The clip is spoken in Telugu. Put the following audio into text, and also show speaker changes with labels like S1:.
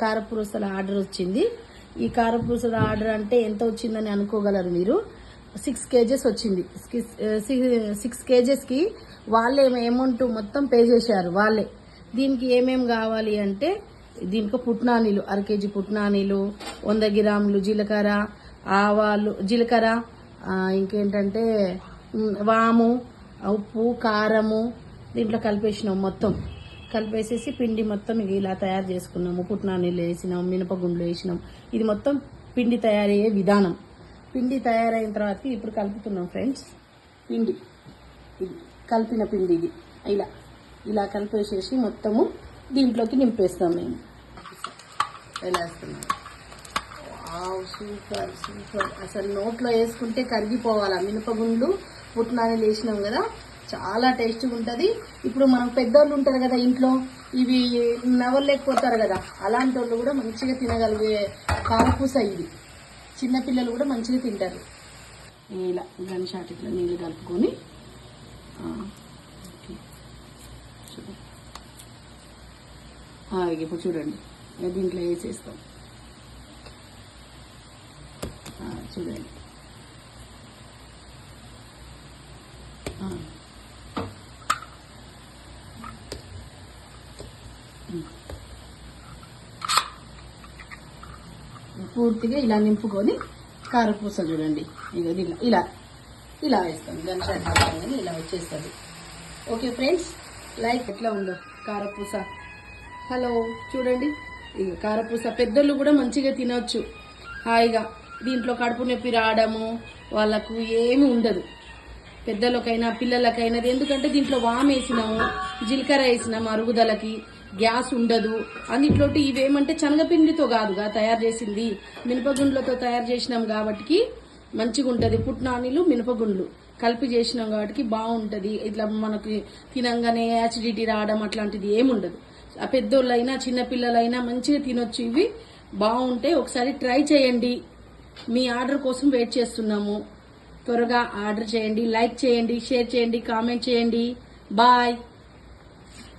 S1: కారపూసల ఆర్డర్ వచ్చింది. ఈ కారపూసల ఆర్డర్ అంటే ఎంత వచ్చిందని అనుకోగలరు మీరు. 6 kgs వచ్చింది. 6 kgsకి వాళ్ళే అమౌంట్ మొత్తం పే చేశారు వాళ్ళే. దీనికి ఏమేమి కావాలి అంటే దీనికి పుట్నానీలు 1 kg పుట్నానీలు, 100 గ్రాములు జీలకర్ర, ఆవాలు, జీలకర్ర, ఇంకేంటంటే వాము, ఉప్పు, కారము దీంట్లో కలిపేసినాం. మొత్తం కలిపేసేసి పిండి మొత్తం ఇలా తయారు చేసుకున్నాము. పుట్నానీళ్ళు వేసినాం, మినపగుండ్లు వేసినాం. ఇది మొత్తం పిండి తయారయ్యే విధానం. పిండి తయారైన తర్వాత ఇప్పుడు కలుపుతున్నాం ఫ్రెండ్స్. పిండి ఇది కలిపిన పిండి ఇది ఇలా కలిపేసేసి మొత్తము దీంట్లోకి నింపేస్తాం. మేము ఎలా వేస్తున్నాం. సూపర్ సూపర్, అసలు నోట్లో వేసుకుంటే కరిగిపోవాలా. మినపగుండ్లు పుట్నానీళ్ళు వేసినాం కదా, చాలా టేస్ట్గా ఉంటుంది. ఇప్పుడు మనం పెద్దోళ్ళు ఉంటారు కదా ఇంట్లో, ఇవి నవ్వలేకపోతారు కదా, అలాంటి వాళ్ళు కూడా మంచిగా తినగలిగే కారపూస ఇది. చిన్నపిల్లలు కూడా మంచిగా తింటారు. ఇలా గంషాటిలో నీళ్ళు కలుపుకొని ఇప్పుడు చూడండి దీంట్లో వేసేస్తాం. చూడండి పూర్తిగా ఇలా నింపుకొని కారపూస చూడండి ఇలా వేస్తాం. గంషాట్ కానీ ఇలా వచ్చేస్తుంది. ఓకే ఫ్రెండ్స్, లైక్ ఎట్లా ఉందో కారపూస. హలో చూడండి, ఇక కారపూస పెద్దలు కూడా మంచిగా తినొచ్చు హాయిగా. దీంట్లో కడుపు నొప్పి రావడము వాళ్ళకు ఏమి ఉండదు, పెద్దలకైనా పిల్లలకైనా. ఎందుకంటే దీంట్లో వాము వేసినాము, జీలకర్ర వేసినాము, అరుగుదలకి గ్యాస్ ఉండదు. అన్నిట్లోటి ఇవేమంటే శనగపిండితో కాదుగా తయారు చేసింది, మినపగుండ్లతో తయారు చేసినాం కాబట్టి మంచిగా ఉంటుంది. పుట్నానీలు మినపగుండ్లు కలిపి చేసినాం కాబట్టి బాగుంటుంది. ఇట్లా మనకి తినంగానే యాసిడిటీ రావడం అట్లాంటిది ఏముండదు. ఆ పెద్దోళ్ళైనా చిన్నపిల్లలైనా మంచిగా తినొచ్చు. ఇవి బాగుంటాయి, ఒకసారి ట్రై చేయండి. మీ ఆర్డర్ కోసం వెయిట్ చేస్తున్నాము. త్వరగా ఆర్డర్ చేయండి, లైక్ చేయండి, షేర్ చేయండి, కామెంట్ చేయండి. బాయ్.